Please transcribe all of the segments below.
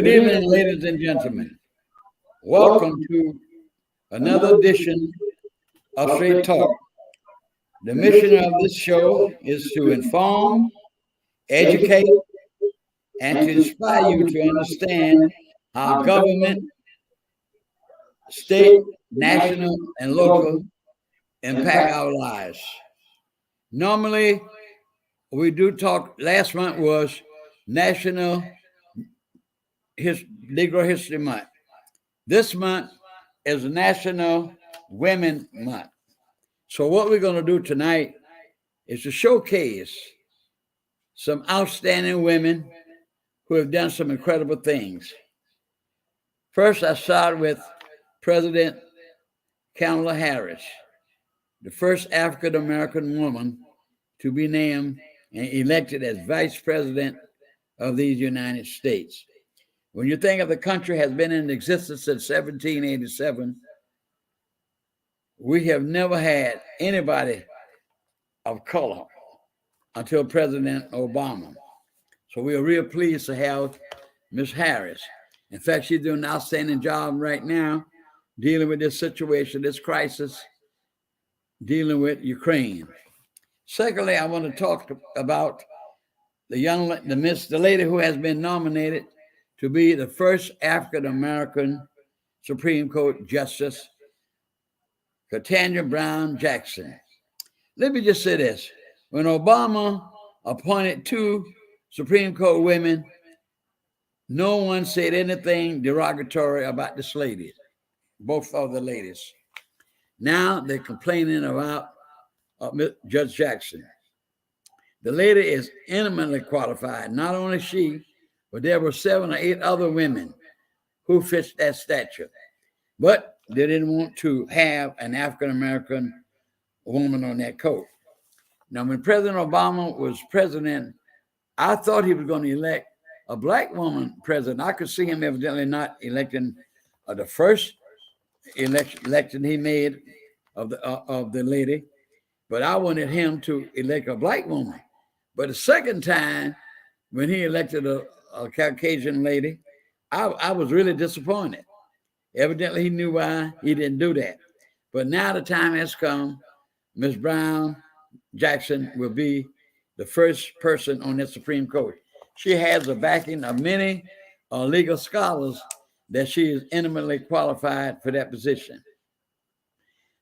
Good evening, ladies and gentlemen. Welcome to another edition of Straight Talk. The mission of this show is to inform, educate, and to inspire you to understand how government, state, national, and local impact our lives. Normally, we do talk, last month was National Negro History Month. This month is National Women Month. So what we're going to do tonight is to showcase some outstanding women who have done some incredible things. First, I start with President Kamala Harris, the first African-American woman to be named and elected as Vice President of these United States. When you think of the country has been in existence since 1787, we have never had anybody of color until President Obama. So we are real pleased to have Ms. Harris. In fact, she's doing an outstanding job right now dealing with this situation, this crisis, dealing with Ukraine. Secondly, I want to talk about the lady who has been nominated to be the first African-American Supreme Court Justice, Ketanji Brown Jackson. Let me just say this. When Obama appointed two Supreme Court women, no one said anything derogatory about this lady, both of the ladies. Now they're complaining about Judge Jackson. The lady is eminently qualified. Not only she, but there were 7 or 8 other women who fit that stature. But they didn't want to have an African-American woman on that court. Now, when President Obama was president, I thought he was going to elect a black woman president. I could see him evidently not electing the first election he made of the lady, but I wanted him to elect a black woman. But the second time, when he elected a Caucasian lady, I was really disappointed. Evidently, he knew why he didn't do that. But now the time has come. Ms. Brown Jackson will be the first person on the Supreme Court. She has the backing of many legal scholars that she is eminently qualified for that position.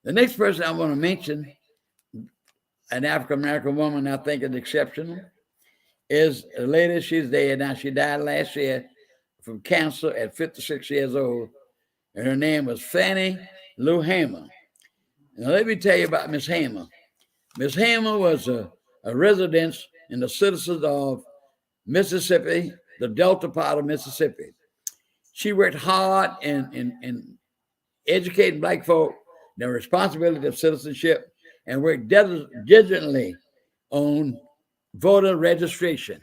The next person I want to mention, an African-American woman I think is exceptional, is a lady. She's dead now. She died last year from cancer at 56 years old, and her name was Fannie Lou Hamer. Now, let me tell you about Miss Hamer. Miss Hamer was a resident and a citizen of Mississippi, the Delta part of Mississippi. She worked hard in educating black folk, the responsibility of citizenship, and worked diligently on voter registration,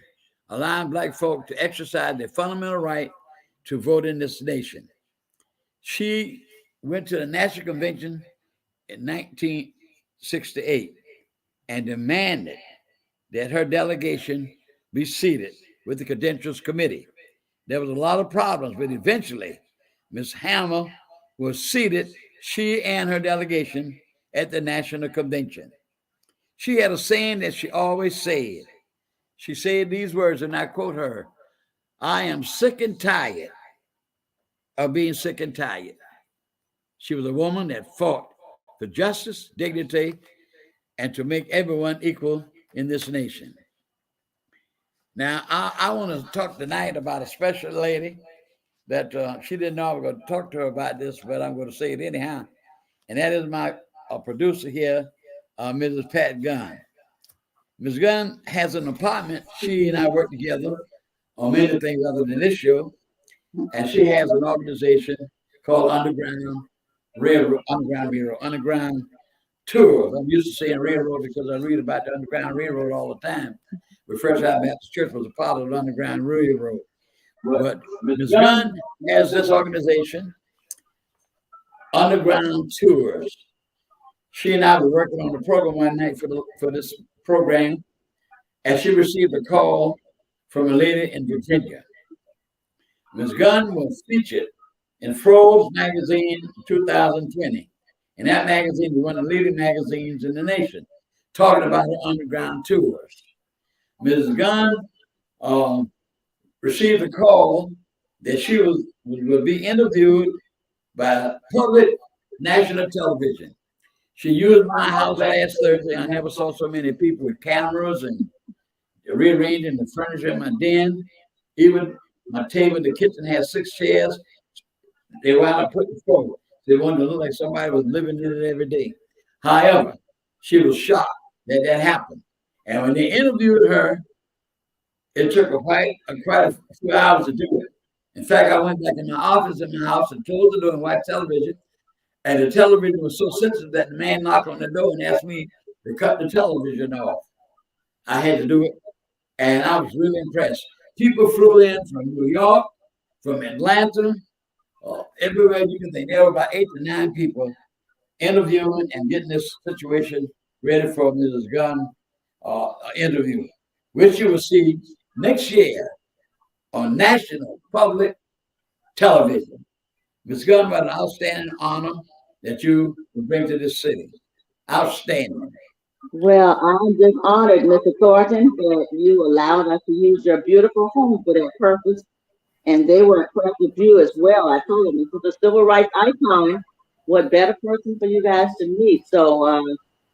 allowing black folk to exercise their fundamental right to vote in this nation. She went to the National Convention in 1968 and demanded that her delegation be seated with the Credentials Committee. There was a lot of problems, but eventually Ms. Hamer was seated, she and her delegation, at the National Convention. She had a saying that she always said. She said these words, and I quote her, "I am sick and tired of being sick and tired." She was a woman that fought for justice, dignity, and to make everyone equal in this nation. Now, I want to talk tonight about a special lady that she didn't know I was going to talk to her about this, but I'm going to say it anyhow. And that is my producer here, Mrs. Pat Gunn. Ms. Gunn has an apartment. She and I work together on many things other than this show. And she has an organization called Underground Tours. I'm used to saying railroad because I read about the Underground Railroad all the time. But First Baptist Church was a part of the Underground Railroad. But Ms. Gunn has this organization, Underground Tours. She and I were working on the program one night for this program, and she received a call from a lady in Virginia. Ms. Gunn was featured in Forbes magazine in 2020. And that magazine was one of the leading magazines in the nation, talking about her underground tours. Ms. Gunn received a call that she would be interviewed by public national television. She used my house last Thursday. I never saw so many people with cameras and rearranging the furniture in my den. Even my table in the kitchen had 6 chairs. They wound up putting forward. They wanted to look like somebody was living in it every day. However, she was shocked that that happened. And when they interviewed her, it took quite a few hours to do it. In fact, I went back in my office in my house and closed the door and watched television. And the television was so sensitive that the man knocked on the door and asked me to cut the television off. I had to do it, and I was really impressed. People flew in from New York, from Atlanta, everywhere you can think. There were about 8 to 9 people interviewing and getting this situation ready for Mrs. Gunn interview, which you will see next year on national public television. Ms. Gunn, what an outstanding honor that you will bring to this city. Outstanding. Well, I'm just honored, Mr. Thornton, that you allowed us to use your beautiful home for that purpose. And they were impressed with you as well. I told them this is a civil rights icon. What better person for you guys to meet? So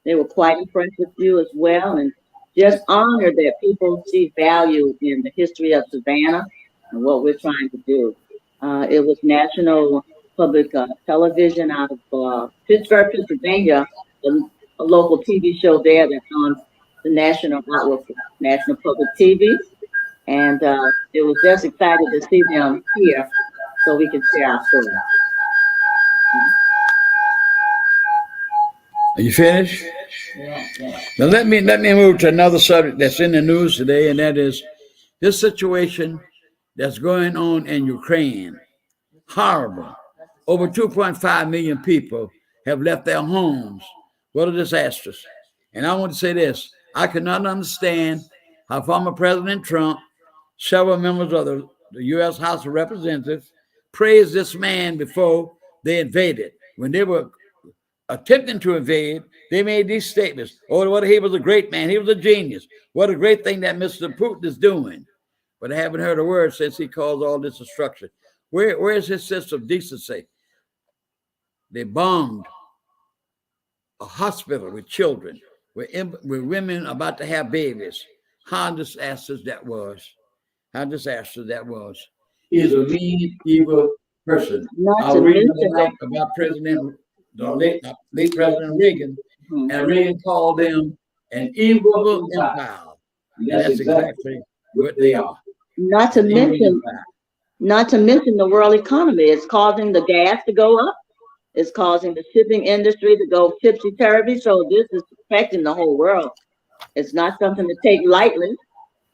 they were quite impressed with you as well, and just honored that people see value in the history of Savannah and what we're trying to do. It was national public television out of Pittsburgh, Pennsylvania, a local TV show there that's on the national outlet for national public TV. And it was just excited to see them here so we can share our story. Are you finished? Yeah, yeah. Now let me move to another subject that's in the news today, and that is this situation that's going on in Ukraine. Horrible. Over 2.5 million people have left their homes. What a disaster. And I want to say this. I cannot understand how former President Trump, several members of the U.S. House of Representatives, praised this man before they invaded. When they were attempting to invade, they made these statements. Oh, what he was a great man. He was a genius. What a great thing that Mr. Putin is doing. But I haven't heard a word since he caused all this destruction. Where is his sense of decency? They bombed a hospital with children, with women about to have babies. How disastrous that was. How disastrous that was. He is a mean, evil person. I was reading about the late President Reagan, and Reagan called them an evil empire. And that's exactly what they are. Not to mention the world economy. It's causing the gas to go up. It's causing the shipping industry to go tipsy-turvy. So this is affecting the whole world. It's not something to take lightly.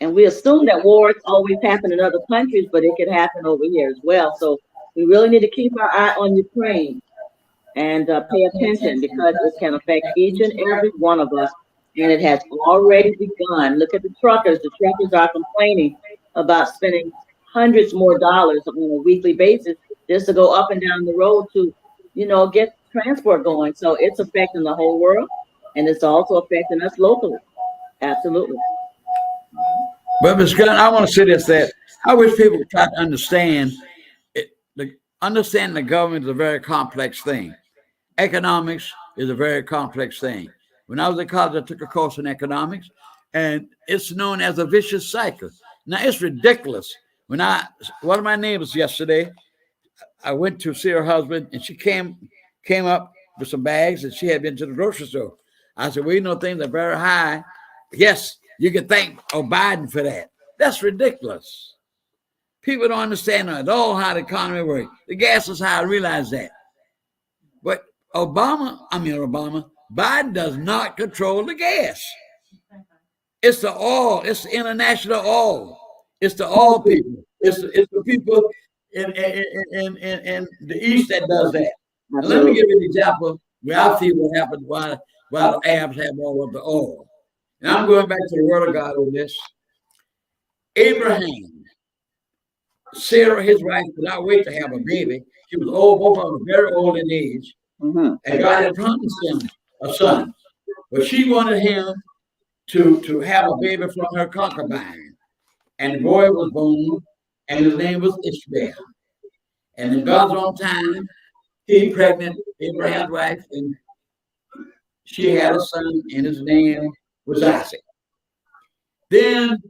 And we assume that wars always happen in other countries, but it could happen over here as well. So we really need to keep our eye on Ukraine and pay attention, because it can affect each and every one of us. And it has already begun. Look at the truckers. The truckers are complaining about spending hundreds more dollars on a weekly basis just to go up and down the road to, get transport going. So it's affecting the whole world, and it's also affecting us locally. Absolutely. But Ms. Gunn, I want to say this, that I wish people would try to understand it. Understanding the government is a very complex thing. Economics is a very complex thing. When I was in college, I took a course in economics, and it's known as a vicious cycle. Now, it's ridiculous. One of my neighbors yesterday, I went to see her husband, and she came up with some bags, and she had been to the grocery store. I said, well, things are very high. Yes, you can thank Biden for that. That's ridiculous. People don't understand at all how the economy works. The gas is high, I realize that. But Biden does not control the gas. It's the oil. It's the international oil. It's the oil people. It's the people in the East that does that. Now, let me give you an example where I see what happened while the Arabs have all of the oil. And I'm going back to the Word of God on this. Abraham Sarah, his wife, could not wait to have a baby. She was old, both of them were very old in age. And God had promised them a son. But she wanted him to have a baby from her concubine. And the boy was born, and his name was Ishmael. And in God's own time, he pregnant Abraham's wife, and she had a son, and his name was Isaac. Then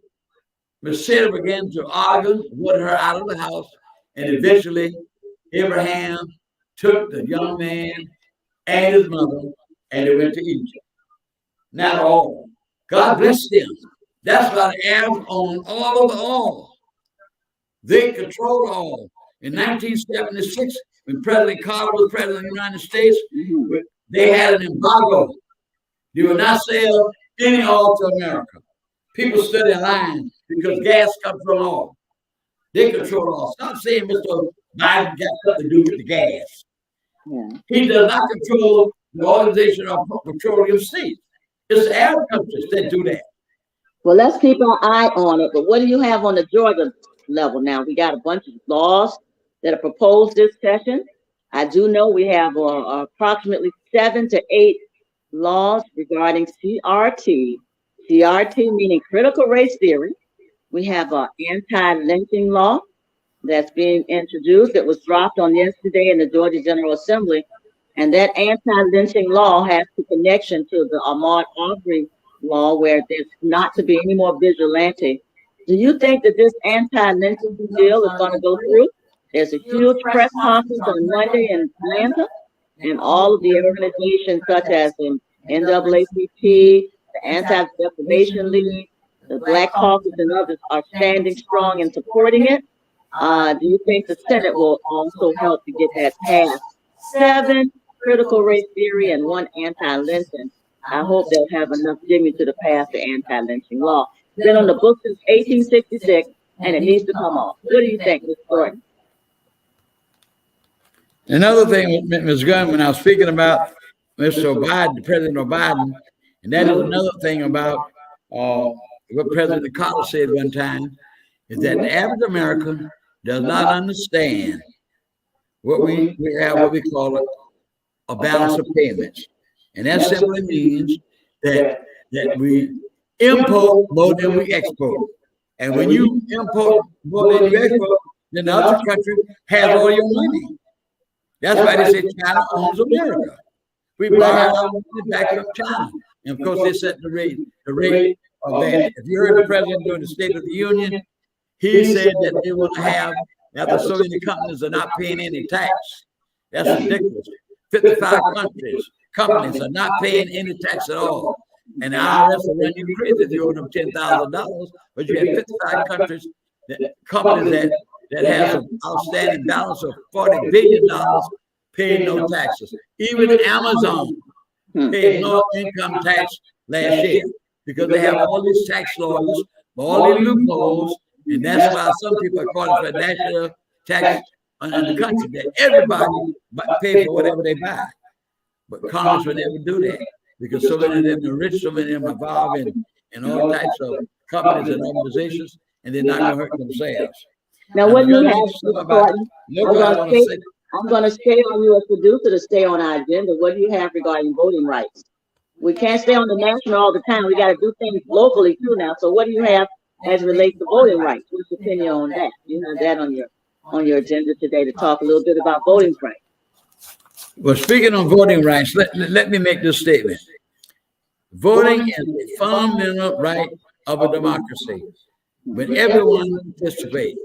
Miss Sarah began to argue, wanted her out of the house, and eventually Abraham took the young man and his mother, and they went to Egypt. Not all. God blessed them. That's why the Arabs own all of the oil. They control all. In 1976, when President Carter was president of the United States, they had an embargo. They would not sell any oil to America. People stood in line because gas comes from oil. They control all. Stop saying Mr. Biden got something to do with the gas. He does not control the Organization of Petroleum States. It's the Arab countries that do that. Well, let's keep our eye on it. But what do you have on the Georgia level now? We got a bunch of laws that are proposed this session. I do know we have approximately 7 to 8 laws regarding CRT. CRT meaning critical race theory. We have an anti-lynching law that's being introduced. It was dropped on yesterday in the Georgia General Assembly. And that anti-lynching law has a connection to the Ahmaud Arbery law, where there's not to be any more vigilante. Do you think that this anti-lynching bill is going to go through? There's a huge press conference on Monday in Atlanta, and all of the organizations such as the NAACP, the Anti-Defamation League, the Black Caucus, and others are standing strong and supporting it. Do you think the Senate will also help to get that passed? 7 critical race theory and 1 anti-lynching. I hope they'll have enough dignity to pass the anti-lynching law. It's been on the books since 1866, and it needs to come off. What do you think, Ms. Thorton? Another thing, Ms. Gunn, when I was speaking about Mr. Biden, President Biden, and that is another thing about what President Carter said one time, is that the average American does not understand what we have, what we call a balance of payments. And that simply means that we import more than we export. And when you import more than you export, then the other country has all your money. That's why they say China owns America. We buy our money back from China. And of course, they set the rate of that. If you heard the president during the State of the Union, he said that they will have, after so many companies are not paying any tax. That's ridiculous. 55 companies are not paying any tax at all. And the IRS will run you crazy if you owe them $10,000, but you have 55 companies that has an outstanding balance of $40 billion paying no taxes. Even Amazon paid no income tax last year because they have all these tax laws, all these loopholes, and that's why some people are calling for national tax in the country, that everybody pay for whatever they buy. But Congress would never do that because so many of them are rich, so many of them are involved in all types of companies and organizations, and they're not going to hurt themselves. Now, what do you have? I'm going to stay on you as producer to stay on our agenda. What do you have regarding voting rights? We can't stay on the national all the time. We got to do things locally too now. So what do you have as it relates to voting rights? What's your opinion on that? You have that on your agenda today to talk a little bit about voting rights. Well, speaking on voting rights, let me make this statement. Voting is a fundamental right of a democracy, when everyone participates.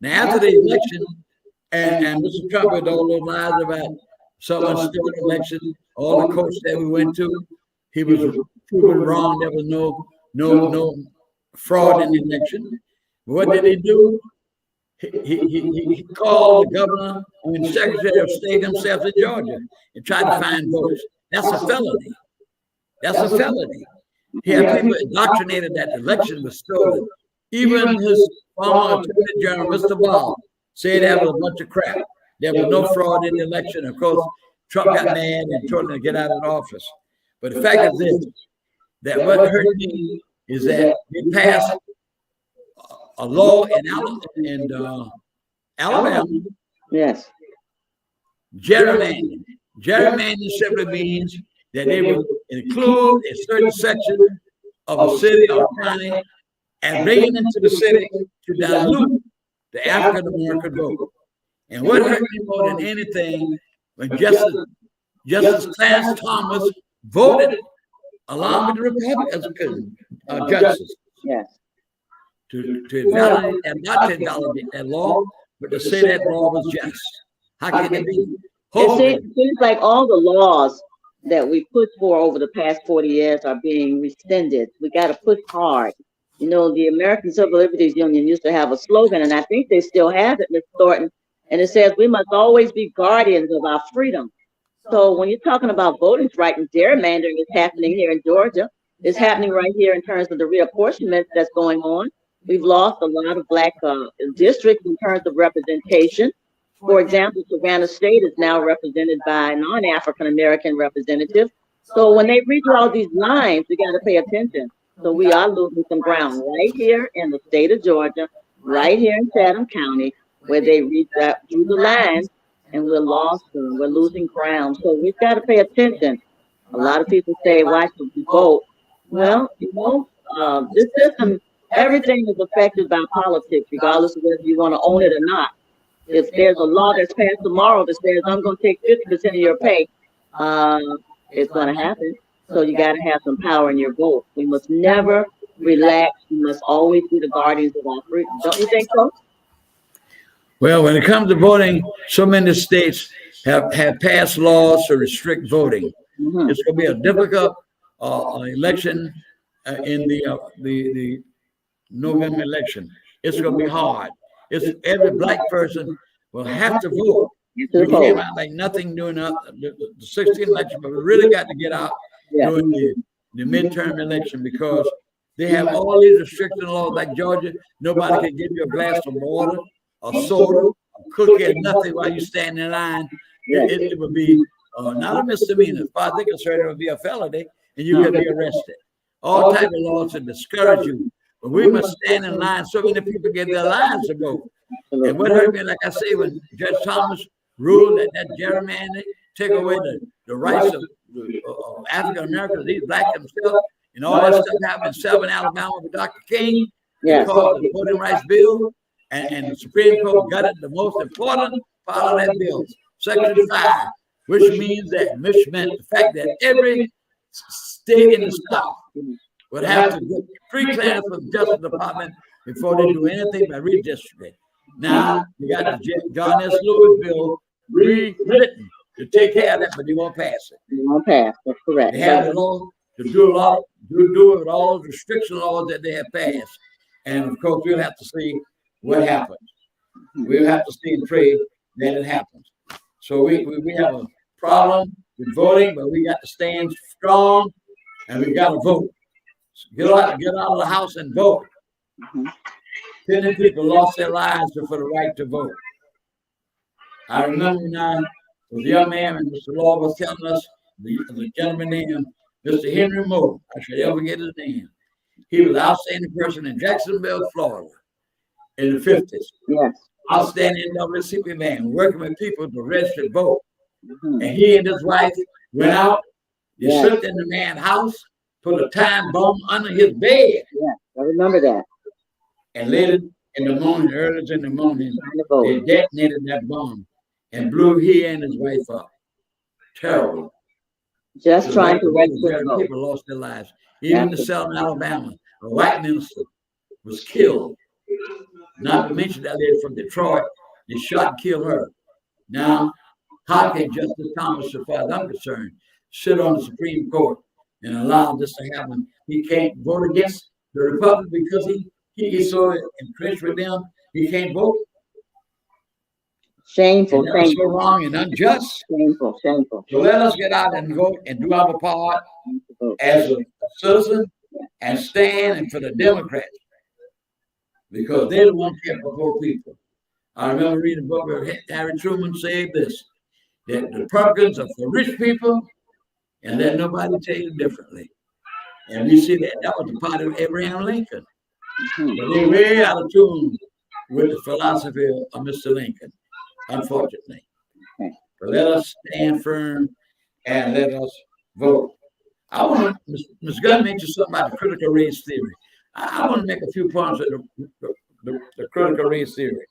Now, after the election, and Mr. Trump with all those lies about someone still in the election, all the courts that we went to, he was proven wrong. There was no fraud in the election. What did he do? He called the governor and the secretary of state himself in Georgia and tried to find votes. That's a felony. That's a felony. He had people indoctrinated that the election was stolen. Even his former attorney general, Mr. Ball, said that was a bunch of crap. There was no fraud in the election. Of course, Trump got mad and told him to get out of office. But the fact is this, that what hurt me is that they passed a law in Alabama. Yes. Gerrymandering. Gerrymandering simply means that they will include a certain section of a city or county and bring it into the city to dilute the African American vote. And what hurt me more than anything when Justice Clarence Thomas voted along with the Republican justice Yes. to invalidate and not to invalidate that law, but to say that law was just. How can it be? It seems like all the laws that we pushed for over the past 40 years are being rescinded. We got to push hard. You know, the American Civil Liberties Union used to have a slogan, and I think they still have it, Ms. Thornton, and it says, we must always be guardians of our freedom. So when you're talking about voting rights and gerrymandering is happening here in Georgia, it's happening right here in terms of the reapportionment that's going on. We've lost a lot of black districts in terms of representation. For example, Savannah State is now represented by non-African American representatives. So when they redraw these lines, we got to pay attention. So we are losing some ground right here in the state of Georgia, right here in Chatham County, where they drew the lines, and we're lost and we're losing ground. So we've got to pay attention. A lot of people say, why should we vote? Well, you know, this system, everything is affected by politics, regardless of whether you want to own it or not. If there's a law that's passed tomorrow that says I'm going to take 50% of your pay, it's going to happen. So you got to have some power in your vote. We must never relax. We must always be the guardians of our freedom. Don't you think so? Well, when it comes to voting, so many states have passed laws to restrict voting. Mhm. It's going to be a difficult election in the November election. It's going to be hard. It's every black person will have to vote. We came out like nothing during the 16th election, but we really got to get out Yeah. during the midterm election because they have all these restriction laws like Georgia. Nobody can give you a glass of water, or soda, a cookie, or nothing while you stand in line. It would be not a misdemeanor. As far as they're concerned, it would be a felony, and you could be arrested. All type of laws to discourage you. But we must stand in line. So many people get their lives to vote. And what hurt me, like I say, when Judge Thomas ruled that gerrymandering take away the rights of African Americans, these black themselves, and all that stuff happened in Selma, Alabama with Dr. King. They called the voting rights bill, and the Supreme Court gutted the most important part of that bill, Section 5, which means that meant the fact that every state in the South would have to get pre-clearance from the Justice Department before they do anything by redistricting. Now, you got the John S. Lewis bill rewritten to take care of that, but they won't pass it. They won't pass. That's correct. They have the law to do it with all those restriction laws that they have passed. And of course, we'll have to see what happens. We'll have to see and pray that it happens. So we have a problem with voting, but we got to stand strong and we got to vote. Get out of the house and vote. 10 people lost their lives for the right to vote. I remember when I was a young man and Mr. Law was telling us, the gentleman named Mr. Henry Moore, I should ever get his name. He was an outstanding person in Jacksonville, Florida in the 50s. Yes. Outstanding NAACP man, working with people to register vote. And he and his wife went out, they slipped in the man's house, put a time bomb under his bed. Yeah, I remember that. And later in the morning, early in the morning, they detonated that bomb and blew he and his wife up. Terrible. Just trying to register. People lost their lives. Even in Selma, Alabama, a white minister was killed. Not to mention that lady from Detroit, they shot and killed her. Now, how can Justice Thomas, as far as I'm concerned, sit on the Supreme Court and allow this to happen? He can't vote against the Republic because he's so entrenched with them. He can't vote. Shameful, and that's so wrong and unjust. Shameful, shameful. So let us get out and vote and do our part as a citizen and stand and for the Democrats because they don't want to care for poor people. I remember reading a book where Harry Truman said this, that the Republicans are for rich people and let nobody tell you differently. And we see that was the party of Abraham Lincoln. But they're way out of tune with the philosophy of Mr. Lincoln, unfortunately. But let us stand firm and let us vote. I want to, Ms. Gunn mentioned something about the critical race theory. I want to make a few points on the critical race theory.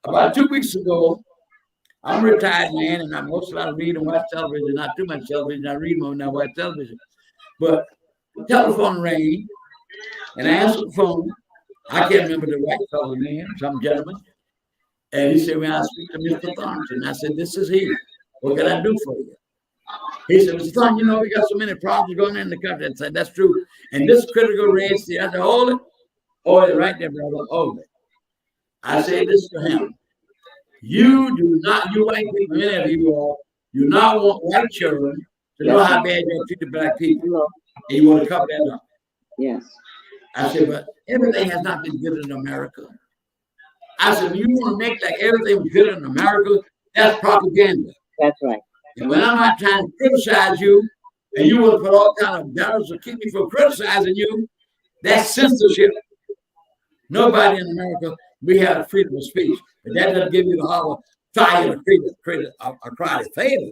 About 2 weeks ago, I'm a retired man, and I mostly read and watch television, not too much television. I read more than I watch television. But the telephone rang, and I answered the phone. I can't remember the white fellow's name, some gentleman. And he said, "When I speak to Mr. Thornton," I said, "This is he. What can I do for you?" He said, "Mr. Thornton, you know, we got so many problems going on in the country." I said, "That's true. And this critical race theory," I said, "Hold it. Hold it right there, brother. Hold it." I said this to him. You do not, you white people, many of you all, do not want white children to know how bad you're treating black people. And you want to cover that up. Yes. I said, but everything has not been good in America. I said, when you want to make like everything was good in America, that's propaganda. That's right. And when I'm not trying to criticize you, and you want to put all kind of barriers to keep me from criticizing you, that's censorship. Nobody in America, we have freedom of speech. But that doesn't give you the power fire to create a crowd of favor.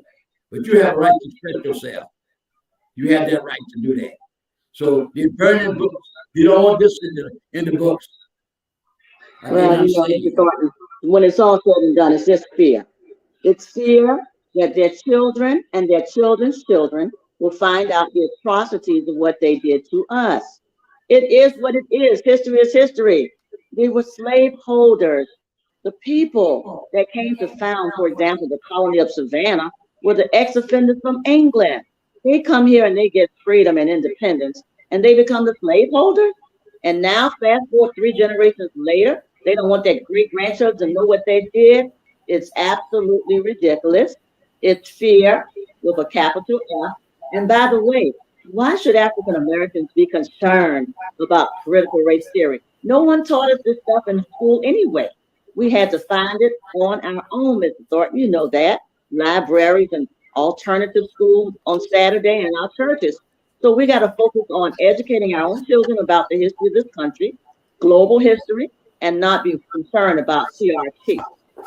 But you have a right to express yourself. You have that right to do that. So you're burning books. You don't want this in the books. Well, you know, Mr. Thornton, when it's all said and done, it's just fear. It's fear that their children and their children's children will find out the atrocities of what they did to us. It is what it is. History is history. They were slaveholders. The people that came to found, for example, the colony of Savannah were the ex-offenders from England. They come here and they get freedom and independence, and they become the slaveholders. And now, fast forward 3 generations later, they don't want their great-grandchildren to know what they did. It's absolutely ridiculous. It's fear with a capital F. And by the way, why should African Americans be concerned about critical race theory? No one taught us this stuff in school anyway. We had to find it on our own, Mr. Thornton. You know that. Libraries and alternative schools on Saturday in our churches. So we got to focus on educating our own children about the history of this country, global history, and not be concerned about CRT.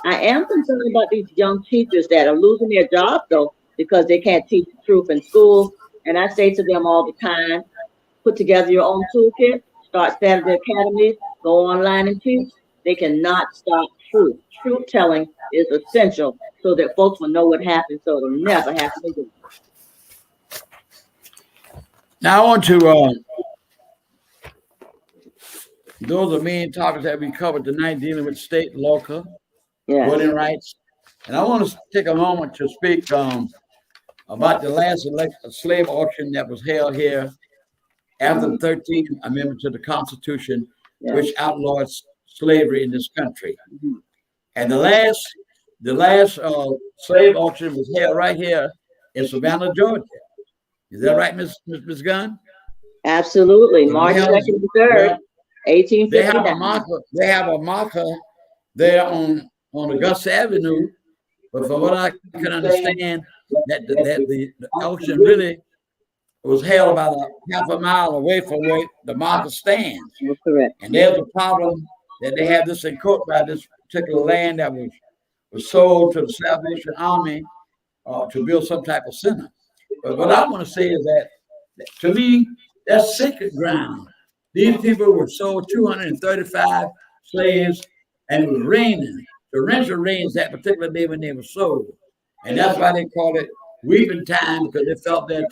I am concerned about these young teachers that are losing their jobs, though, because they can't teach the truth in school. And I say to them all the time, put together your own toolkit, start Saturday academies, go online and teach. They cannot stop truth. Truth telling is essential so that folks will know what happened, so it'll never happen again. Now I want to, those are main topics that we covered tonight, dealing with state and local voting rights. And I want to take a moment to speak about the last slave auction that was held here after the 13th Amendment to the Constitution, which outlawed slavery in this country. And the last slave auction was held right here in Savannah, Georgia. Is that right, Ms. Gunn? Absolutely. March 2nd and 3rd, 1859. They have a marker there on Augusta Avenue, but from what I can understand, that the auction really was held about half a mile away from where the marker stands. That's correct. And there's a problem that they have this in court by this particular land that was sold to the Salvation Army to build some type of center. But what I want to say is that, to me, that's sacred ground. These people were sold 235 slaves, and it was raining. The torrential rains that particular day when they were sold. And that's why they call it weeping time, because they felt that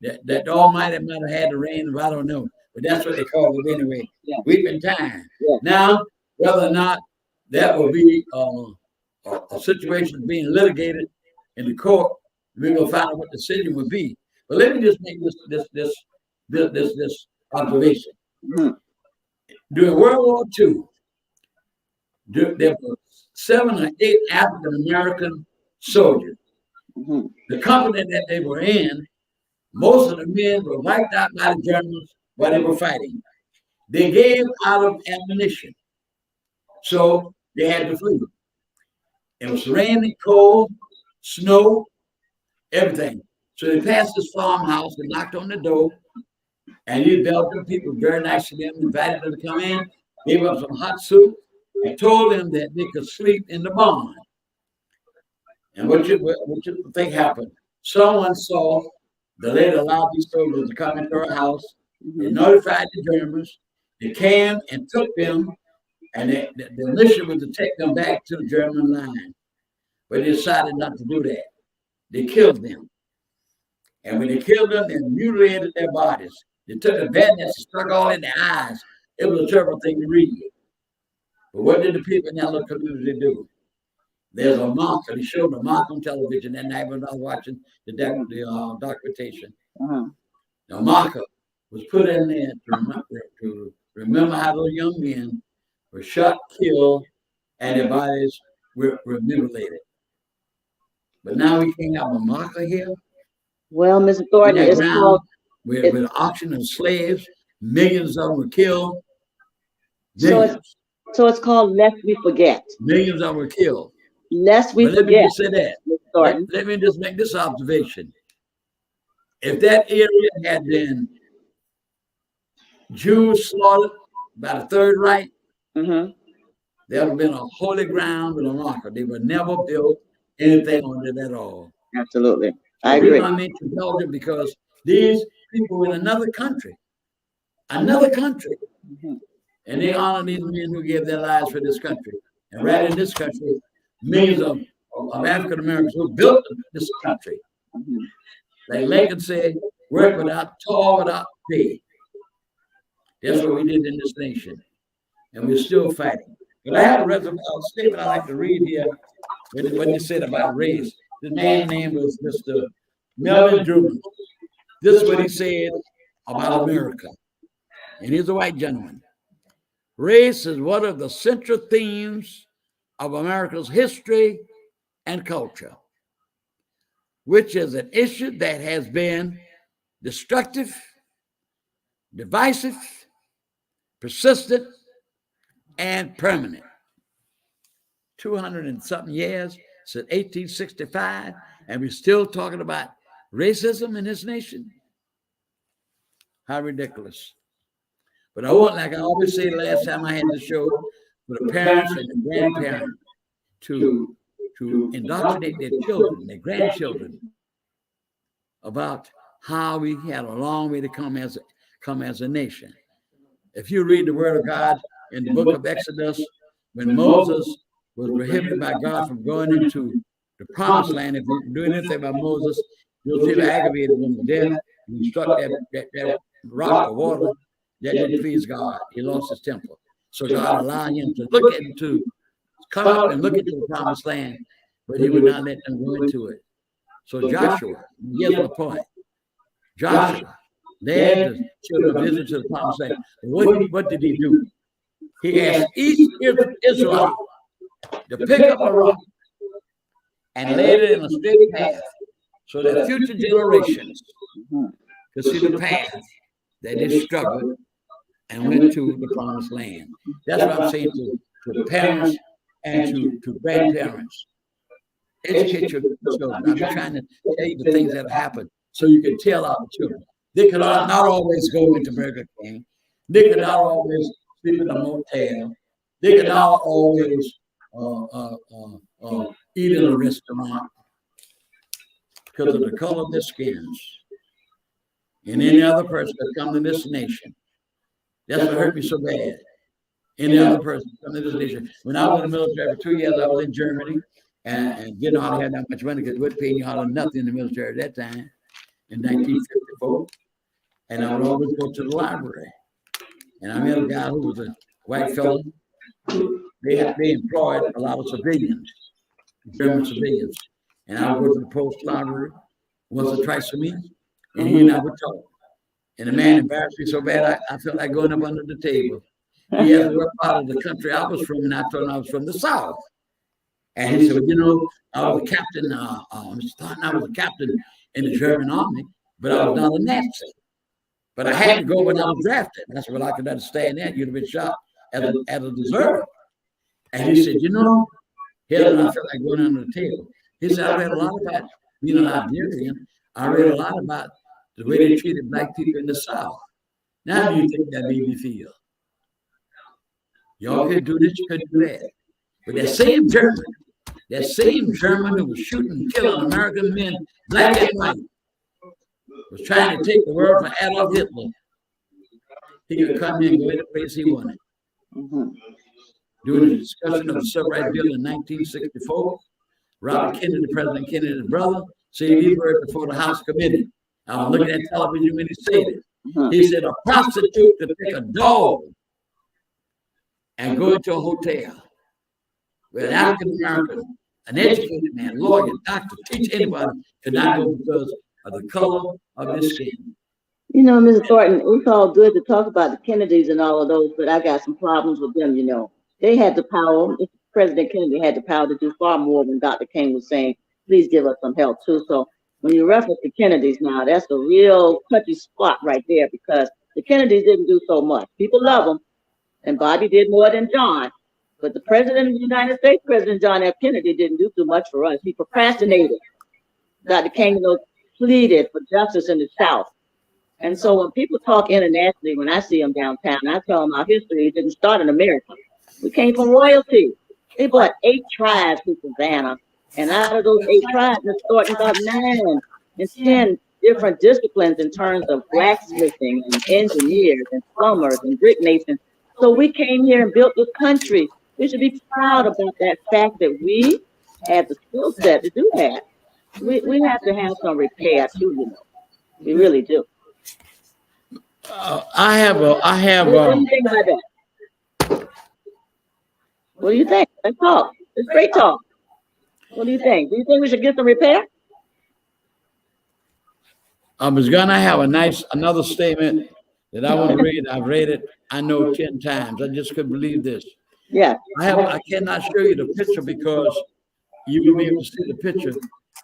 that the Almighty might have had the rain, I don't know. But that's what they call it anyway, weeping time. Now, whether or not that will be a situation being litigated in the court, we're gonna find out what the decision would be. But let me just make this observation. During World War II, there were 7 or 8 African American soldiers. The company that they were in, most of the men were wiped out by the Germans while they were fighting. They gave out of ammunition, so they had to flee. It was raining, cold, snow, everything. So they passed this farmhouse and knocked on the door, and these Belgian people, very nice to them, invited them to come in, gave them some hot soup, and told them that they could sleep in the barn. And what you think happened? Someone saw the lady allowed these soldiers to come into her house. They notified the Germans. They came and took them, and the mission was to take them back to the German line. But they decided not to do that. They killed them. And when they killed them, they mutilated their bodies. They took the bandits and struck all in their eyes. It was a terrible thing to read. But what did the people in that little community do? There's a monk, and he showed a monk on television that night when I was watching the documentation. The marker was put in there to remember how those young men were shot, killed, and their bodies were mutilated. But now we can't have a marker here. Well, Mr. Thornton, it's called with auction of slaves. Millions of them were killed. So it's called Lest We Forget. Millions of them were killed. Lest we forget. Let me just say that. Let me just make this observation. If that area had been Jews slaughtered by the Third Reich, there would have been a holy ground with a marker. They would never build anything on it at all. Absolutely. I agree. I mean to Belgium because these people in another country, and they honor these men who gave their lives for this country. And right in this country, millions of African Americans who built this country. Like Lincoln said, work without toil, without pay. That's what we did in this nation. And we're still fighting. But I have a statement I like to read here, what they said about race. The man's name was Mr. Melvin Drummond. This is what he said about America. And he's a white gentleman. Race is one of the central themes of America's history and culture, which is an issue that has been destructive, divisive, persistent, and permanent. 200 and something years since 1865, and we're still talking about racism in this nation. How ridiculous. But I want, like I always say last time I had the show, for the parents and the grandparents to indoctrinate their children, their grandchildren, about how we had a long way to come as a nation. If you read the Word of God in the book of Exodus, when Moses was prohibited by God from going into the promised land, if you do anything about Moses, you'll feel aggravated when he's dead. He struck that rock of water. That didn't please God. He lost his temper. So God allowed him to come up and look into the promised land, but he would not let them go into it. So Joshua, here's my point. Joshua led the children of Israel to the promised land. What did he do? He asked each Israelite to pick up a rock and lay it in a straight path so that future generations could see the path that they struggled and went to the promised land. That's what I'm saying to parents and to grandparents. Educate your children. I'm trying to tell you the things that have happened so you can tell our children. They could not always go into Burger King. They could not always sleep in a motel. They could not always eat in a restaurant because of the color of their skins. And any other person that come to this nation. That's what hurt me so bad. Any other person come to this nation. When I was in the military for 2 years, I was in Germany and didn't hardly have that much money because we weren't paying you hardly nothing in the military at that time in 1954. And I would always go to the library. And I met a guy who was a white fellow. They employed a lot of civilians, German civilians. And I would go to the post library once or twice a week. And he and I would talk. And the man embarrassed me so bad, I felt like going up under the table. He asked me what part of the country I was from, and I told him I was from the South. And he said, well, you know, I was a captain, Mr. Thornton, I was a captain in the German army, but I was not a Nazi. But I had to go when I was drafted. That's what I could understand that. You'd have been shot as a deserter. And he said, you know, here's what I felt like going under the table. He said, I read a lot about being a Liberian. I read a lot about the way they treated black people in the South. Now, do you think that made me feel? Y'all could do this, you could do that. But that same German who was shooting and killing American men, black and white, was trying to take the world from Adolf Hitler. He could come in and go any place he wanted. During the discussion of the Civil Rights Bill in 1964, Robert Kennedy, President Kennedy's brother, said these words before the House committee. I was looking at television when he said it. He said, a prostitute could take a dog and go into a hotel with an African American, an educated man, lawyer, doctor, teach anybody, could not go because of the color of his skin. You know, Mr. Thornton, it's all good to talk about the Kennedys and all of those, but I got some problems with them, you know. They had the power, President Kennedy had the power to do far more when Dr. King was saying, please give us some help too. So when you reference the Kennedys now, that's a real touchy spot right there because the Kennedys didn't do so much. People love them, and Bobby did more than John. But the President of the United States, President John F. Kennedy, didn't do too much for us. He procrastinated. Dr. King, you know, pleaded for justice in the South. And so when people talk internationally, when I see them downtown, I tell them our history didn't start in America. We came from royalty. They brought 8 tribes to Savannah. And out of those 8 tribes, Ms. Thornton got 9 and 10 different disciplines in terms of blacksmithing and engineers and plumbers and brick masons. So we came here and built this country. We should be proud about that fact that we had the skill set to do that. We have to have some repair too, you know. We really do. I have. What do you think about that? What do you think? Let's talk. It's great talk. What do you think? Do you think we should get some repair? I was gonna have another statement that I want to read. I've read it, I know 10 times. I just couldn't believe this. Yeah. I cannot show you the picture because you will be able to see the picture.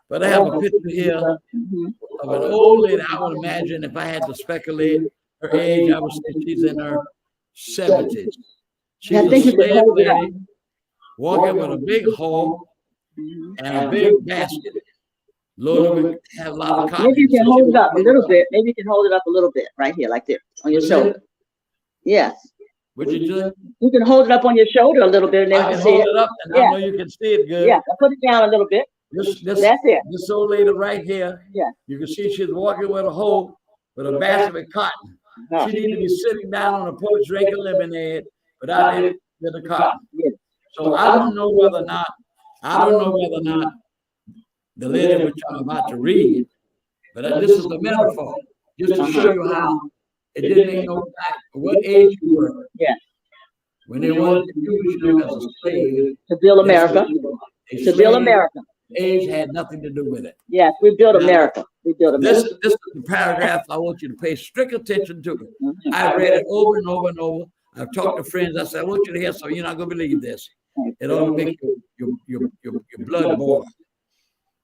But I have a picture here of an old lady. I would imagine if I had to speculate her age, I would say she's in her 70s. She's a slave lady walking with a big hoe and a big basket loaded with have a lot of cotton. Maybe you can hold it up a little bit. Maybe you can hold it up a little bit right here, like this, on your shoulder. Yes. Would you do? You can hold it up on your shoulder a little bit and then I you can see hold it. it up and I know you can see it good. Yeah, put it down a little bit. That's it. This old lady right here, Yeah. you can see she's walking with a hoe with a basket of cotton. She needs to be sitting down on a porch drinking lemonade without any with the cotton. Yes. So I don't know whether or not the lady which I'm about to read, but this is a metaphor, just to show you how it didn't make no matter what age you were. Yeah. When they wanted to use you as a slave To build America. To build America. Age had nothing to do with it. Yes, we built America. We built America. This is the paragraph I want you to pay strict attention to. I read it over and over and over. I've talked to friends. I said, I want you to hear something. You're not going to believe this. It ought to make your blood boil.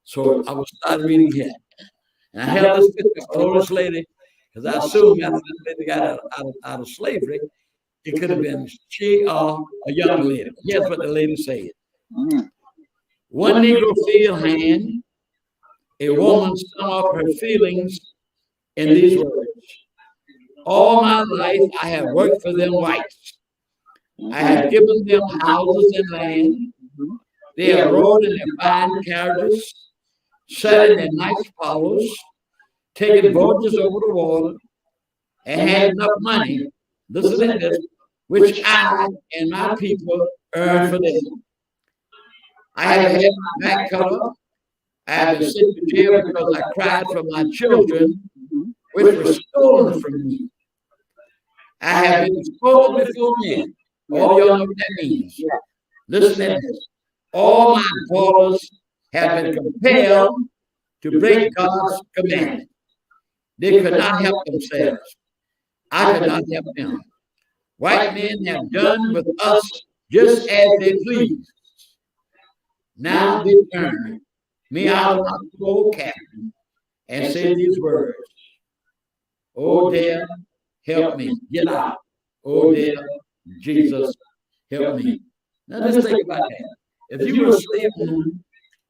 So I will start reading here. And I held this picture of this lady because I assumed after this lady got out of slavery, it could have been she or a young lady. Here's what the lady said. One Negro field hand, a woman sum up her feelings in these words. All my life I have worked for them whites. I have given them houses and land. They have rode in their fine carriages, sat in their nice parlors, taken voyages over the water, and had enough money, listen to this, which I and my people earned for them. I have had my back cut off. I have been sent to jail because I cried for my children, which were stolen from me. I have been exposed before men. All y'all know what that means. Listen to this. All my daughters have been compelled to break God's commandment. They could not help themselves. I could not help them. White men have done with us just as they please. Now they turn me out of my old cabin and say these words. Oh, dear, help me. Get out. Oh, dear, Jesus, help me. Now just think about that. If you were a slave woman,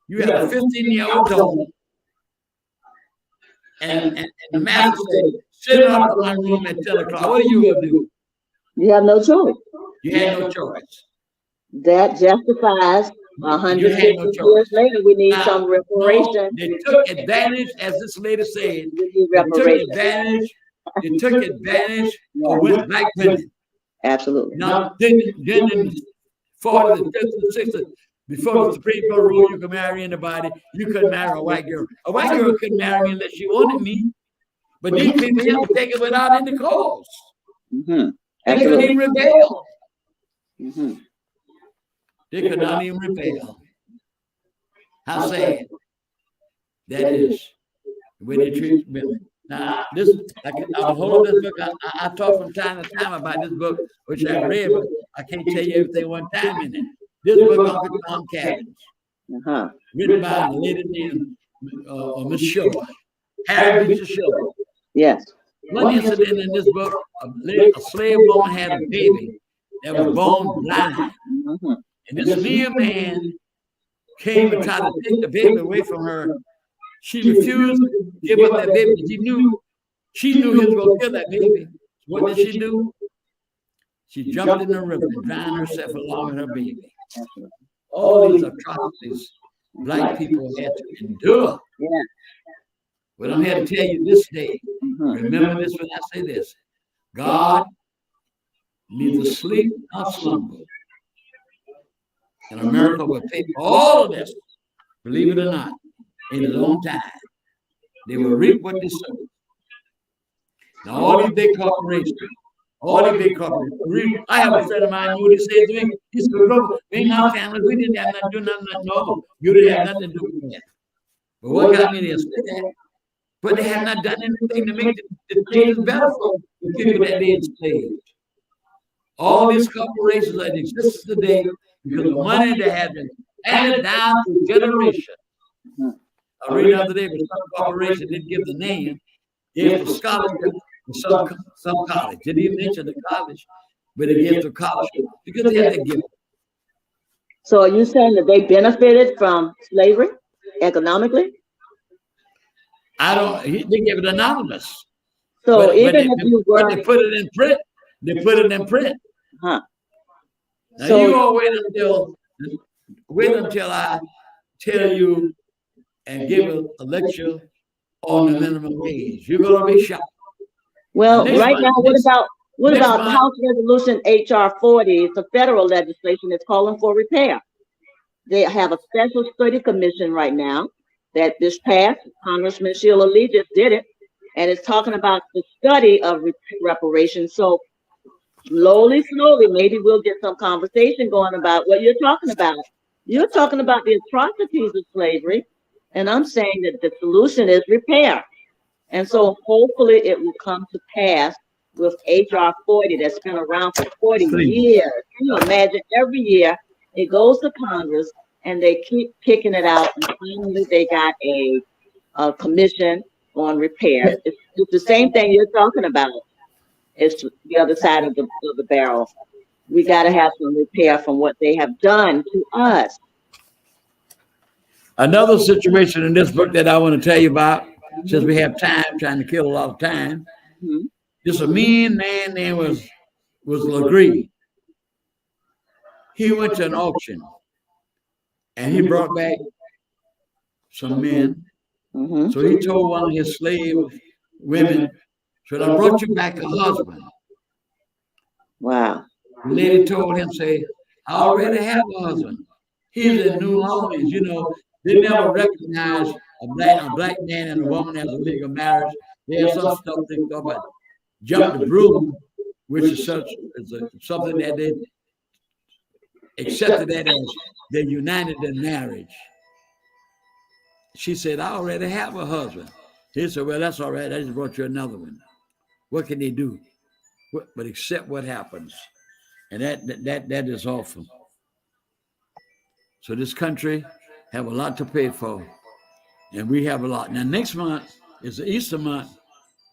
you had a 15-year-old daughter, and the master said, sit up in my room at 10 o'clock. What are you going to do? You have no choice. You had no choice. That justifies You 150 had no years choice. later. We need Now, some no, reparation. they took advantage, as this lady said, We need they took reparation. advantage, of Yeah, black women. absolutely. Now, then in the 40s, the 50s, the 60s, before the Supreme Court ruled you could marry anybody, you couldn't marry a white girl. A white girl couldn't marry me unless she wanted me. But these people here would take it without any cause. Mm-hmm. And they couldn't even rebel. Mm-hmm. They could not even rebel. How sad that is, the way they treat women. Now, I'm a hold this book. I talk from time to time about this book, which I read, but I can't tell you everything one time in it. This book, Uncle Tom Cabins, written by a lady named Miss Shaw, Harry Beecher Shaw. Yes. One incident in this book, a slave woman had a baby that was born blind. Mm-hmm. And this mere man came and tried to take the baby away from her. She refused to give up that baby. She knew he was going to kill that baby. What did she do? She jumped in the river and drowned herself along with her baby. All these atrocities black people had to endure. Yeah. But I'm here to tell you this day, remember this when I say this, God neither sleep nor slumber. And America will pay for all of this, believe it or not, in his own time. They will reap what they sow. Now, all these big corporations, I have a friend of mine who said to me, he said, "Look, we ain't our families, we didn't have nothing to do nothing. No, you didn't have nothing to do with that." But what got me to say that? But they have not done anything to make the things better for the people that they enslaved. All these corporations that exist today because of money that has been handed down through generations. I read the other day, but some corporation didn't give the name, gave for scholarship to some college. Didn't even mention the college, but it gave to college because they had to give. So are you saying that they benefited from slavery economically? They gave it anonymous. So even if you were, they put it in print. They put it in print. Huh. Now So you all wait until I tell you and give a lecture on the minimum wage. You're gonna be shocked. well, right now, what about House Resolution HR 40? It's a federal legislation that's calling for repair. They have a special study commission right now that this passed. Congressman Sheila Lee just did it, and it's talking about the study of reparations. So slowly, maybe we'll get some conversation going about what you're talking about. You're talking about the atrocities of slavery, and I'm saying that the solution is repair. And so hopefully it will come to pass with HR 40 that's been around for 40 years. Can you imagine? Every year it goes to Congress and they keep kicking it out. And finally they got a commission on repair. It's the same thing you're talking about. It's the other side of the barrel. We got to have some repair from what they have done to us. Another situation in this book that I want to tell you about, since we have time, trying to kill a lot of time. Just a mean man named was Legree. He went to an auction and he brought back some men. So he told one of his slave women, "Should I brought you back a husband?" Wow. The lady told him, "Say, I already have a husband. He's in New Orleans. You know, they never recognize a black man and a woman as a legal marriage. There's some stuff they talk about jump the broom, which is something that they accepted that as they're united in marriage." She said, "I already have a husband." He said, "Well, that's all right. I just brought you another one. What can they do? But accept what happens." And that is awful. So this country have a lot to pay for, and we have a lot. Now next month is the Easter month,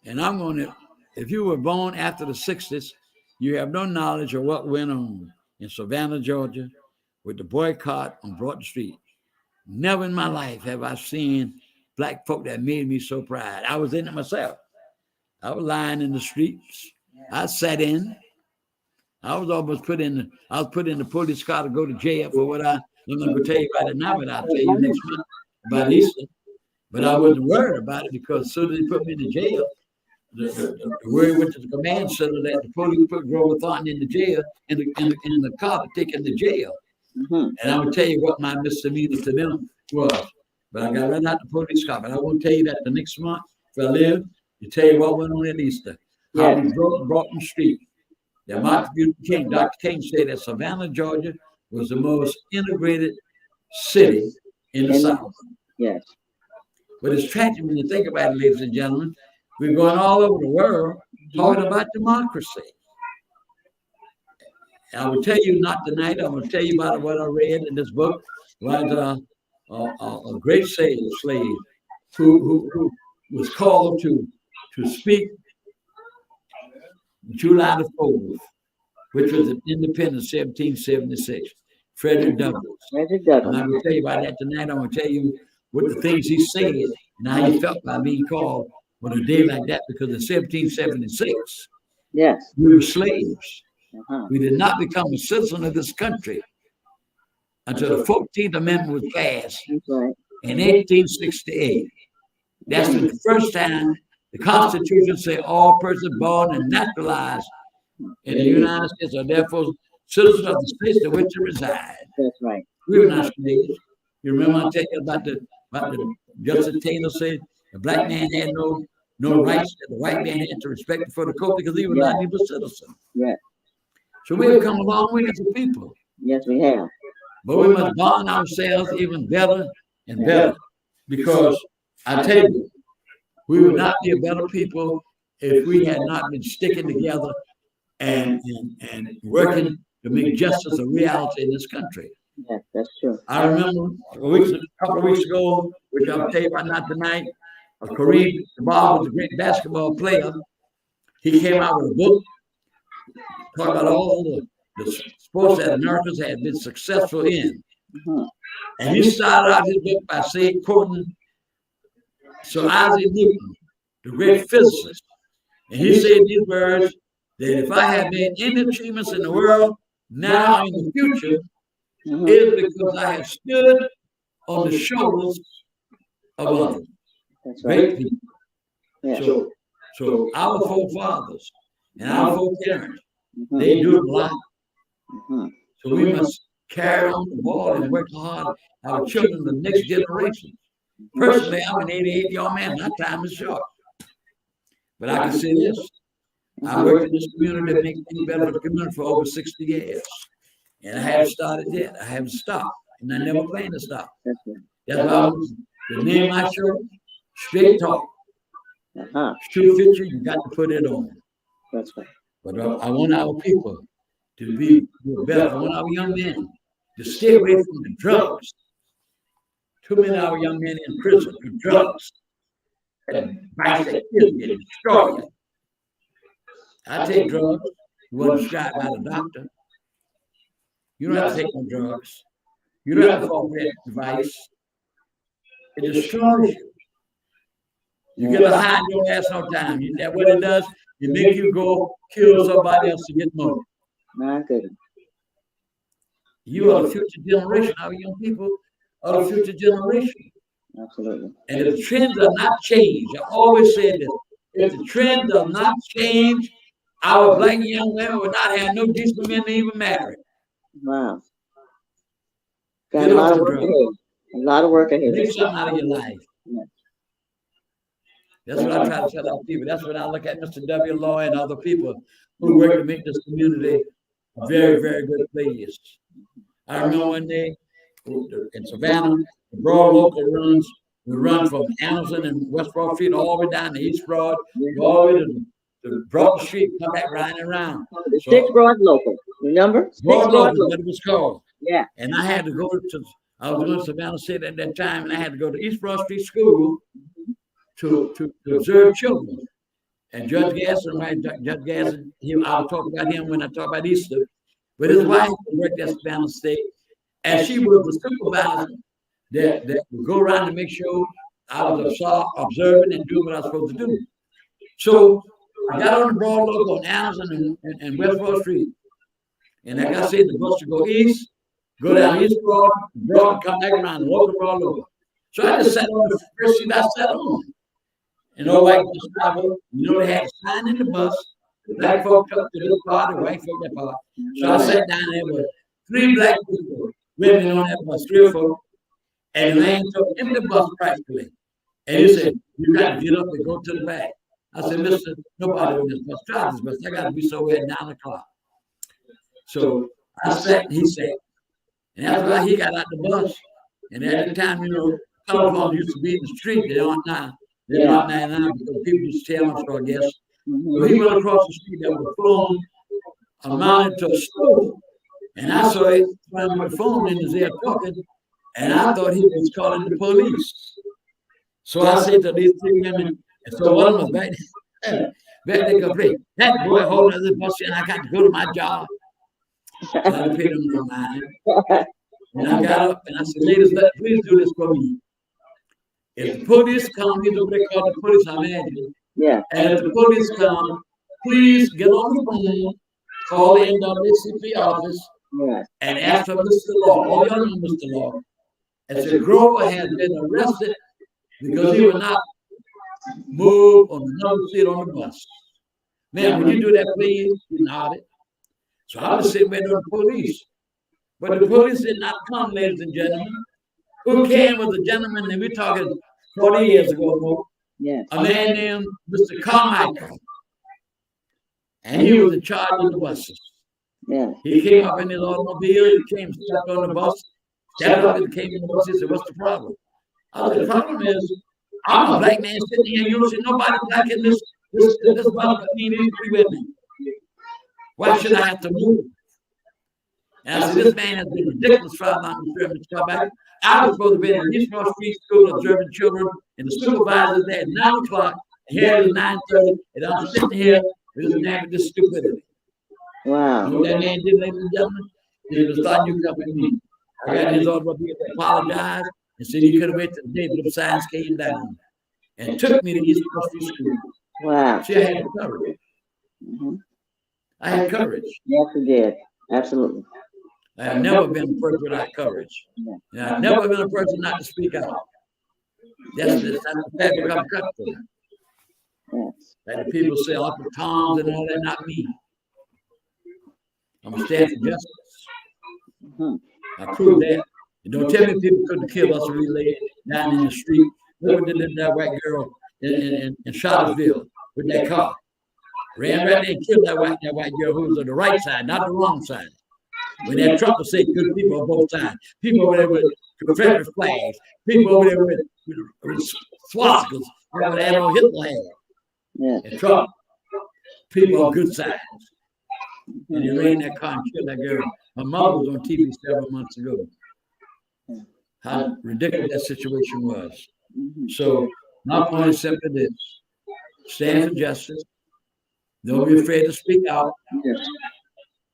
and I'm going to. If you were born after the 60s, you have no knowledge of what went on in Savannah, Georgia, with the boycott on Broad Street. Never in my life have I seen black folk that made me so proud. I was in it myself. I was lying in the streets. I sat in. I was almost put in the police car to go to jail for what I'm not going to tell you about it now, but I'll tell you next month about Easter. But I wasn't worried about it because as soon as they put me in the jail, the word went to the command center that the police put Grover Thornton in the jail in the car to take him to jail. And I would tell you what my misdemeanor to them was. But I got right out the police car. But I won't tell you that the next month, if I live, to tell you what went on at Easter. How we broke Broughton Street. That Martin Luther King, Dr. King said that Savannah, Georgia was the most integrated city in the South. Yes. But it's tragic when you think about it, ladies and gentlemen. We're going all over the world talking about democracy. I will tell you not tonight. I'm going to tell you about what I read in this book. Was a great slave who was called to speak July the 4th, which was an independence 1776. Frederick Douglass. And I will tell you about that tonight. I'm going to tell you what the things he said and how he felt by being called on a day like that, because in 1776, we were slaves. We did not become a citizen of this country until the 14th Amendment was passed in 1868. That's the first time the Constitution said all persons born and naturalized in the United States are therefore citizens of the states in which they reside. That's right. We were not slaves. You remember I tell you about the Justice Taylor said the black man had no rights that the white man had to respect for the court because he was not even a citizen. Yes. So we have come a long way as a people. Yes, we have. But we must bond ourselves even better and better, because I tell you, we would not be a better people if we had not been sticking together and working to make justice a reality in this country. Yes, that's true. I remember a couple of weeks ago, which I'll tell you about not tonight, Kareem Jabbar was a great basketball player. He came out with a book talking about all the sports that Americans had been successful in. And he started out his book by saying, quoting Sir Isaac Newton, the great physicist. And he said these words, that if I had made any achievements in the world, now in the future, it is because I have stood on the shoulders of others. That's right. Great people. Yeah. So our forefathers and our foreparents, they do a lot. So we must carry on the ball and work hard our children, the next generation. Personally, I'm an 88-year-old man. My time is short. But I can say this. I worked in this community to make things better for the community for over 60 years. And I haven't started yet. I haven't stopped. And I never plan to stop. That's why the name I show, Straight Talk. True Future, you got to put it on. That's right. But I want our people to be better. I want our young men to stay away from the drugs. Too many of our young men in prison for drugs. And vice that kill you and destroy you. I take drugs. You wasn't shot by the doctor. You don't have to take no drugs. You don't have to fall for that device. It destroys you. You get to hide your ass no time. That what it does, it makes you go kill somebody else to get more. My goodness. You are the future generation. Our young people are the future generation. Absolutely. And if the trend does not change, I always say this, if the trend does not change, our black young women will not have no decent men to even marry. Wow. Got a lot of work ahead. A lot of work ahead. Make something out of your life. Yes. That's what I try to tell our people. That's what I look at Mr. W. Law and other people who work to make this community a very, very good place. I remember one day in Savannah, the Broad local runs would run from Anderson and West Broad Street all the way down to East Broad, all the way to Broad Street, come back riding around. The Six Broad local, remember? Broad local, what it was called. Yeah. And I had to go I was going to Savannah State at that time, and I had to go to East Broad Street School to observe children. And Judge Gasson, right? Judge Gasson, I'll talk about him when I talk about Easter. But his wife worked at Savannah State, and she was the supervisor that would go around to make sure I was observing and doing what I was supposed to do. So I got on the Broad local on Anderson and West Broad Street, And like I said, the bus would go east, go down East Broad, come back around and walk all over. So I just sat on the first seat I sat on. And old white bus driver, they had a sign in the bus. The black folk up to this part, the white folk that part. So I sat down there with 3 black people, women on that bus, 3 or 4. And the man took him the bus practically. And he said, you got to get up and go to the back. I said, listen, nobody on this bus drives this bus. I got to be somewhere at 9 o'clock. So I sat and he sat. And after that, he got out the bus. And at the time, telephones used to be in the street. They aren't now. They're not now because people used to tell them, so I guess. So he went across the street. There was a phone mounted to a stove. And I saw it running with the phone in his ear talking. And I thought he was calling the police. So I said to these 3 women, and so one of them was back there complaining, that boy holding the bus and I got to go to my job. So I paid him no mind. And I got up and I said, ladies, please do this for me. If the police come, he's over there called the police, I imagine. Yeah. And if the police come, please get on the phone, call the NAACP office, and ask for Mr. Law. All y'all know Mr. Law. And say Grover has been arrested because he will not move on the number seat on the bus. Man, would you do that, please? He nodded. So I was sitting waiting on the police. But the police did not come, ladies and gentlemen. Who came was a gentleman, and we're talking 40 years ago more. Yes. A man named Mr. Carmichael. And he was in charge of the buses. Yes. He came up in his automobile, he came, stepped on the bus, stepped up and came in the bus. He said, what's the problem? I said, the problem is, I'm a black man sitting here, you don't see nobody black in this bus but me and these 3 women. Why should I have to move? And I said, this man has been ridiculous for I'm Mr. Carmichael. I was supposed to be in the East North Street School observing children, and the supervisor's there at 9 o'clock, and here it is 9:30, and I'm sitting here with this man with this stupidity. Wow. You know what that man did, ladies and gentlemen? He was thought you come with me. I got his automobile to apologize and said he could have waited till the day the signs came down and took me to East North Street School. Wow. See, I had courage. I had courage. Yes, you did. Absolutely. I have never been a person without courage. And I've never been a person not to speak out. That's the fabric of country. Like the people say, Uncle Tom's and all that, not me. I'm a stand for justice. I proved that. And don't tell me people couldn't kill us when we lay down in the street. Look at that white girl in Charlottesville with that car. Ran right there and killed that white girl who was on the right side, not the wrong side. When that truck was saying good people on both sides, people over there with Confederate flags, people over there with swastikas, whatever Admiral Hitler had. Yeah. And Trump, people on good sides. And they ran that car and killed that girl. My mother was on TV several months ago. How ridiculous that situation was. So my point is simply this: stand for justice. Don't be afraid to speak out.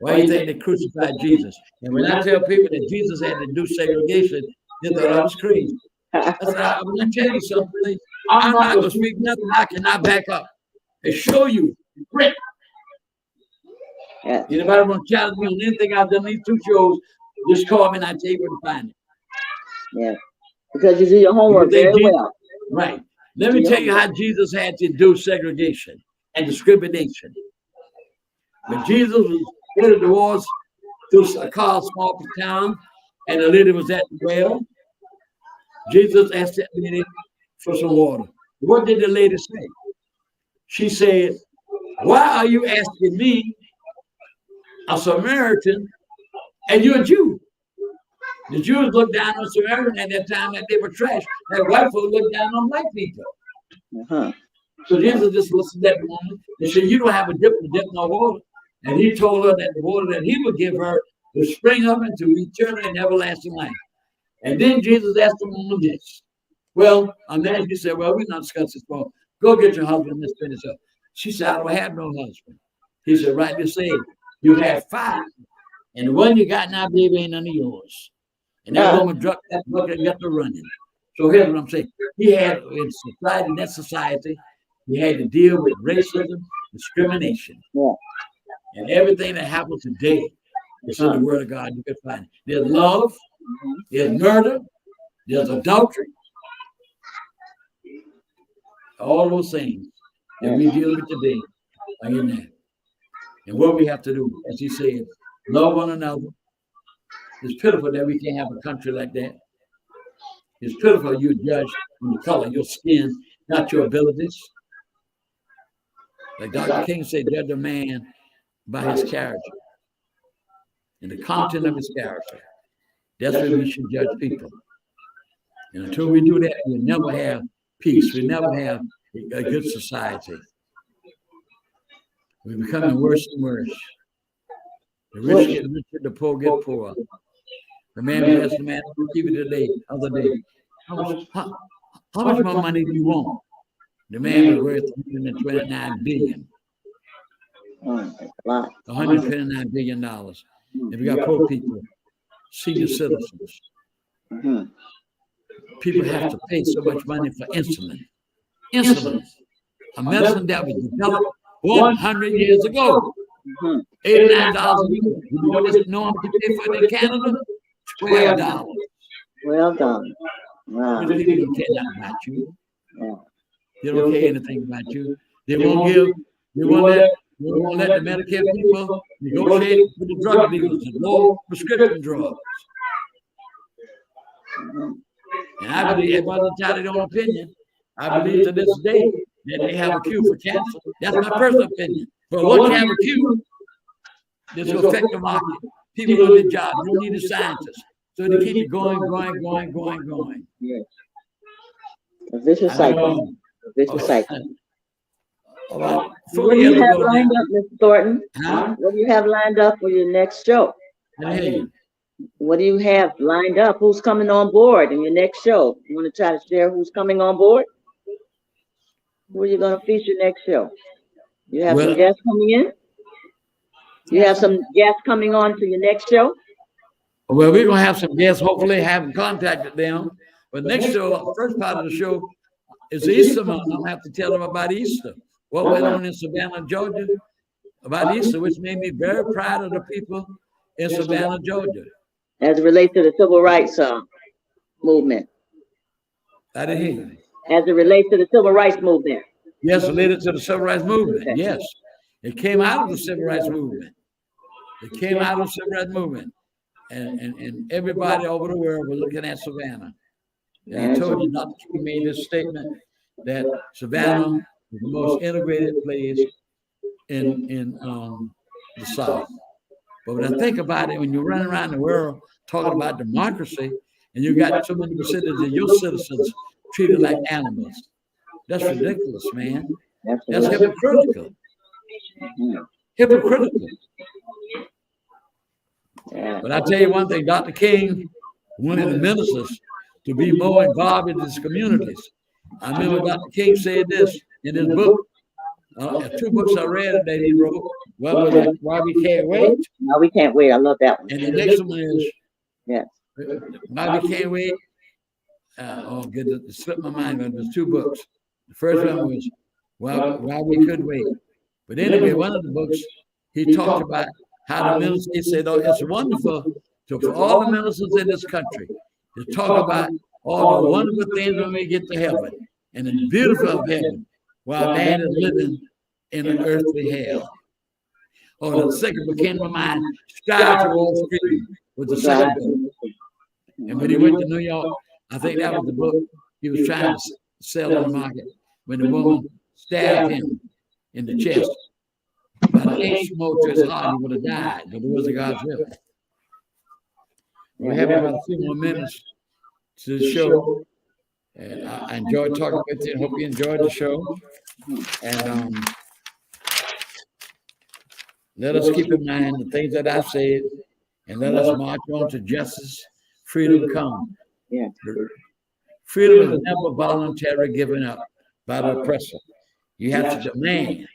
Why do you think they crucified Jesus? And when I tell people that Jesus had to do segregation, they thought I was crazy. I said, I'm going to tell you something. I'm not going to speak nothing I cannot back up and show you. Print. Anybody want to challenge me on anything I've done these 2 shows, just call me and I'll tell you where to find it. Yeah, because you do your homework very well. Right. Let me tell you how Jesus had to do segregation and discrimination. When Jesus was headed towards through a car, small town, and the lady was at the well, Jesus asked that lady for some water. What did the lady say? She said, why are you asking me, a Samaritan, and you're a Jew? The Jews looked down on Samaritans at that time that they were trash. And white folk looked down on black people. So Jesus just listened to that woman and said, you don't have a dip to dip no water. And he told her that the water that he would give her would spring up into eternal and everlasting life. And then Jesus asked the woman this. Well, on that she said, well, we're not discussing this more. Go get your husband and let's finish up. She said, I don't have no husband. He said, rightly say, you have 5. And the one you got now, baby, ain't none of yours. And that woman dropped that bucket and got to running. So here's what I'm saying. He had, in that society, he had to deal with racism, discrimination. And everything that happened today It's in the Word of God. You can find it. There's love, there's murder, there's adultery, all those things that we deal with today are in there. And what we have to do, as he said, love one another. It's pitiful that we can't have a country like that. It's pitiful you judge on the color of your skin, not your abilities. Like Dr. King said, judge a man by his character and the content of his character. That's where we should judge people. And until we do that, we'll never have peace. We'll never have a good society. We're becoming worse and worse. The rich get richer, the poor get poorer. The man who asked the man, even today, other day, how much more money do you want? The man was worth $129 billion. $129 billion. And we got poor people, senior citizens. People have to pay so much money for insulin. Insulin, a medicine that was developed 100 years ago. $89 a year. You know what this norm to pay for it in Canada? $12. $12. Wow. These people don't care nothing about you. They don't care anything about you. They won't let the Medicare people negotiate with the drug dealers and low prescription drugs. And I believe everybody's entitled to their own opinion. I believe to this day that they have a cure for cancer. That's my personal opinion. But what can have a cure? This will affect the market. People on their job. You don't need a scientist. So they keep it going. Yes. A vicious cycle. A vicious cycle. All right. What do you have lined up, Mr. Thornton? What do you have lined up for your next show? I hear you. What do you have lined up? Who's coming on board in your next show? You want to try to share who's coming on board? Who are you going to feature next show? You have some guests coming in? You have some guests coming on to your next show? Well, we're going to have some guests, hopefully haven't contacted them. But next show, first part of the show is Easter month. I'm going to have to tell them about Easter. What went on in Savannah, Georgia about Easter, which made me very proud of the people in Savannah, Georgia. As it relates to the civil rights movement. I didn't hear you. As it relates to the civil rights movement. Yes, related to the civil rights movement. Yes. It came out of the civil rights movement. It came out of the civil rights movement. And everybody over the world was looking at Savannah. And I told you, Dr. King made this statement that Savannah is the most integrated place in the South. But when I think about it, when you run around the world talking about democracy, and you got so many cities and your citizens treated like animals, that's ridiculous, man. That's hypocritical. Hypocritical. But I tell you one thing, Dr. King wanted the ministers to be more involved in his communities. I remember Dr. King said this in his book, 2 books I read that he wrote. One was Why We Can't Wait. Why We Can't Wait. I love that one. And the next one is Why We Can't Wait. Goodness, it slipped my mind, but there's 2 books. The first one was Why We Could Wait. But anyway, one of the books, he talked about how the ministers, he said, it's wonderful for all the ministers in this country to talk about all the wonderful things when we get to heaven and the beautiful of heaven while man is living in an earthly hell. The second book came to my mind, Strive to Wall Street was the second book. And when he went to New York, I think that was the book he was trying to sell in the market when the woman stabbed him in the chest. But an inch more to his heart, he would have died, but it wasn't God's will. We have about a few more minutes to the show. And I enjoyed talking with you. Hope you enjoyed the show. And let us keep in mind the things that I said, and let us march on to justice, freedom come. Yeah. Freedom is never voluntarily given up by the oppressor. You have to demand.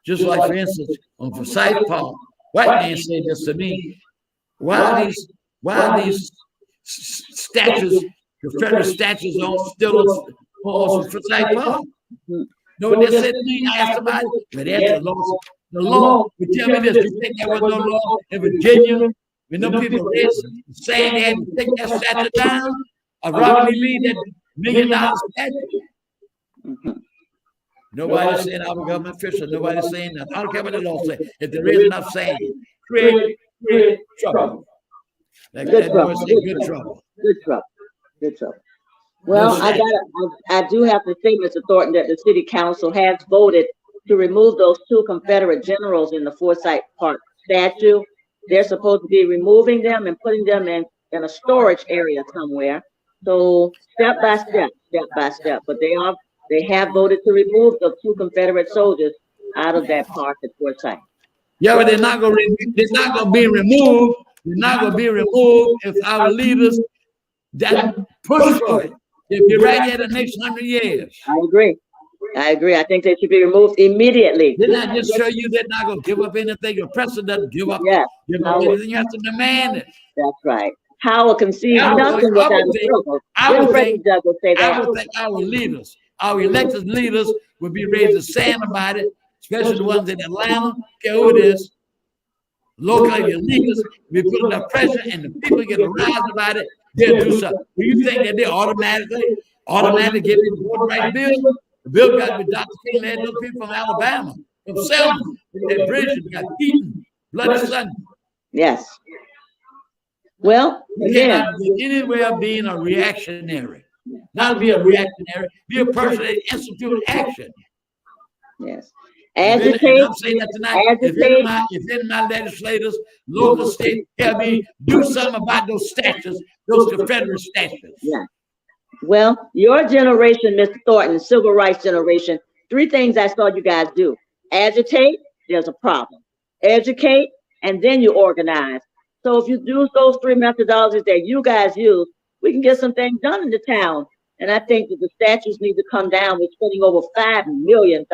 Just like, for instance, on Forsyth Park, white man said this to me. Why are these statues, Confederate statues, still on Forsyth Park? know what they said to me? I asked somebody, but that's the law. The law would tell me this. You think there was no law in Virginia? When no people saying they had to take that statue down, or Robert E. Lee, that $1 million statue. Nobody's saying I'm a government official. Nobody's saying that. I don't care what the law says. If there is enough saying, create trouble. Like Good that trouble. boy said, good trouble. Good trouble. Good trouble. Well, I do have to say, Mr. Thornton, that the city council has voted to remove those 2 Confederate generals in the Forsyth Park statue. They're supposed to be removing them and putting them in a storage area somewhere. So step by step. But they have voted to remove the 2 Confederate soldiers out of that park at Forsyth. Yeah, but they're not gonna be removed. They're not gonna be removed if our leaders that push for it. They'll be right there the next 100 years. I agree. I think they should be removed immediately. Didn't I just show you they're not going to give up anything? The president doesn't give up. Yes. Give up anything. You have to demand it. That's right. Power concedes nothing without a struggle. I would think our leaders, our elected leaders, would be ready to say about it, especially the ones in Atlanta. Care who it is. Locally, the leaders be putting the pressure, and the people get aroused about it. They'll do something. Do you think that they automatically get into the voting rights bill? The bill got with Dr. King, they had those people from Alabama, from Selma, that bridge got beaten, bloody Sunday. Yes. Well, again, anywhere of being a reactionary, not be a reactionary, be a person that institute action. Yes. Agitate. I'm saying that tonight. If any of my legislators, local, state, tell me do something about those statues, those Confederate statues. Yeah. Well, your generation, Mr. Thornton, civil rights generation, 3 things I saw you guys do. Agitate, there's a problem. Educate, and then you organize. So if you use those 3 methodologies that you guys use, we can get some things done in the town. And I think that the statues need to come down. We're spending over $5 million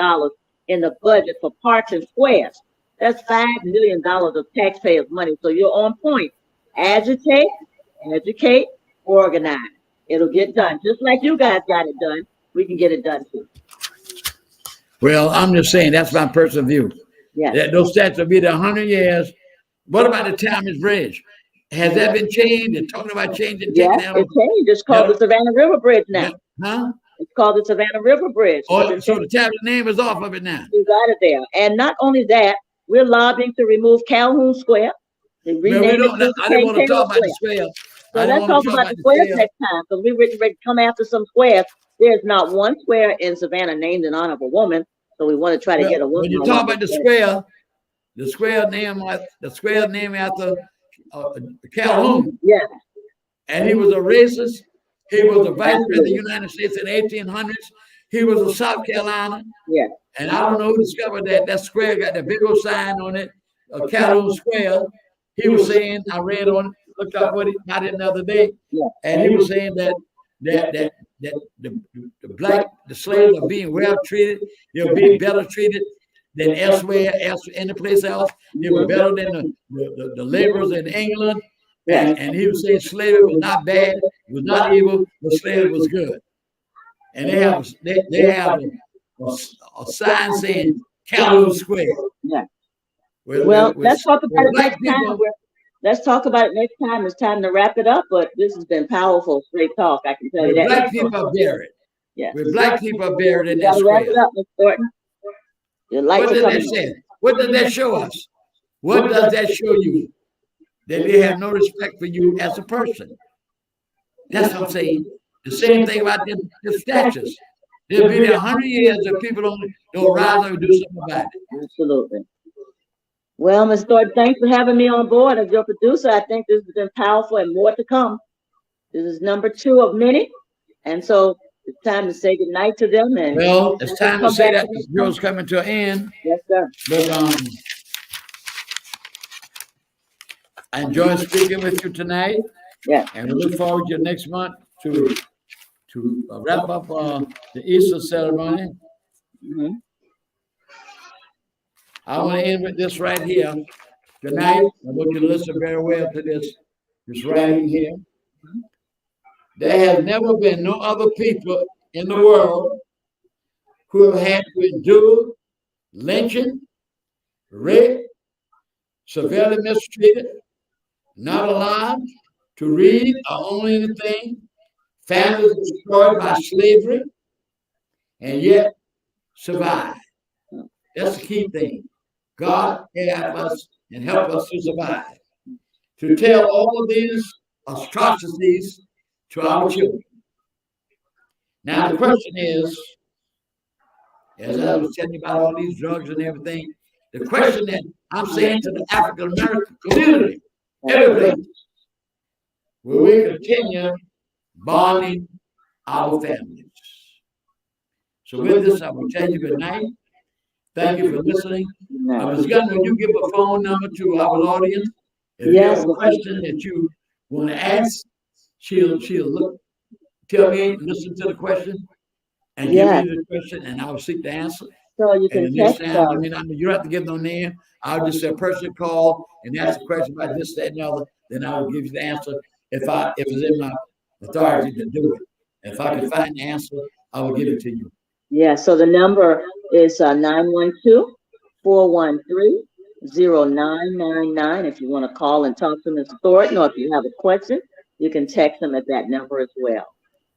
in the budget for parks and squares. That's $5 million of taxpayers' money. So you're on point. Agitate, educate, organize. It'll get done. Just like you guys got it done, we can get it done too. Well, I'm just saying that's my personal view. Yeah. That those statues will be there 100 years. What about the Thomas Bridge? Has that been changed? They're talking about changing. Yeah, it changed. It's called the Savannah River Bridge now. Huh? It's called the Savannah River Bridge. Oh, so the tablet name is off of it now. We got it there. And not only that, we're lobbying to remove Calhoun Square. I didn't want to talk about the square. So let's talk about the squares next time, because we're ready to come after some squares. There's not one square in Savannah named in honor of a woman, so we want to try to get a woman. When you talk about the square named after Calhoun. Yeah. And he was a racist. He was the vice president of the United States in the 1800s. He was of South Carolina. Yeah. And I don't know who discovered that square got that big old sign on it, Calhoun Square. He was saying, I read on it, looked up what he got it the other day, and he was saying that the slaves are being well treated. They're being better treated than elsewhere, any place else. They were better than the laborers in England. And he was saying slavery was not bad, it was not evil, but slavery was good. And they have a sign saying Calhoun Square. Yeah. Well, let's talk about it next time. Let's talk about it next time. It's time to wrap it up, but this has been powerful, straight talk. I can tell you that. Black people are buried. Yeah. Where black people are buried in that square. Wrap it up, Mr. Thornton. What does that say? What does that show us? What does that show you? That they have no respect for you as a person. That's what I'm saying. The same thing about the statues. They'll be there 100 years if people don't rise up and do something about it. Absolutely. Well, Ms. Thornton, thanks for having me on board as your producer. I think this has been powerful and more to come. This is number 2 of many. And so it's time to say goodnight to them. And well, it's time to say that this show's coming to an end. Yes, sir. But I enjoyed speaking with you tonight. Yeah. And we look forward to next month to wrap up the Easter ceremony. Mm-hmm. I want to end with this right here. Tonight, I want you to listen very well to this writing here. There has never been no other people in the world who have had to endure lynching, rape, severely mistreated, not allowed to read or own anything, families destroyed by slavery, and yet survive. That's the key thing. God help us and help us to survive. To tell all of these atrocities to our children. Now the question is, as I was telling you about all these drugs and everything, the question that I'm saying to the African American community, every place, will we continue bonding our families? So with this, I will tell you good night. Thank you for listening. Ms. Gunn, will you give a phone number to our audience? If you have a question that you want to ask, she'll look, tell me, listen to the question, and give me the question, and I'll seek the answer. So you can text time, you don't have to give no name. I'll just say a person call and ask a question about this, that, and the other. Then I will give you the answer if it's in my authority to do it. If I can find the answer, I will give it to you. Yeah. So the number is 912-413-0999. If you want to call and talk to Mr. Thornton, or if you have a question, you can text him at that number as well.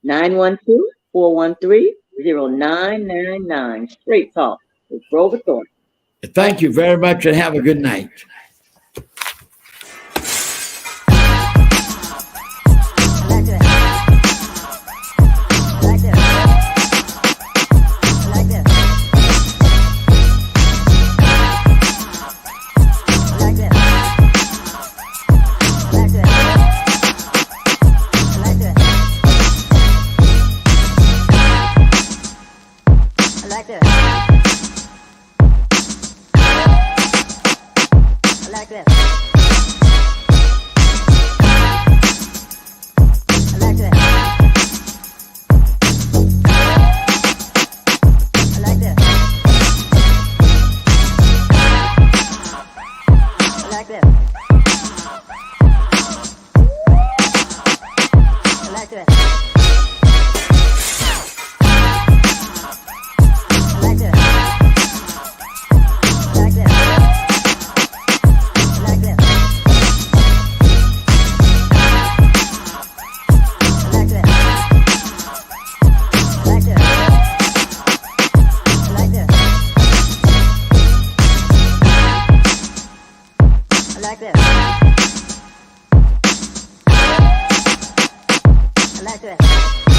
912-413-0999. Straight talk with Grover Thornton. Thank you very much and have a good night. I like that.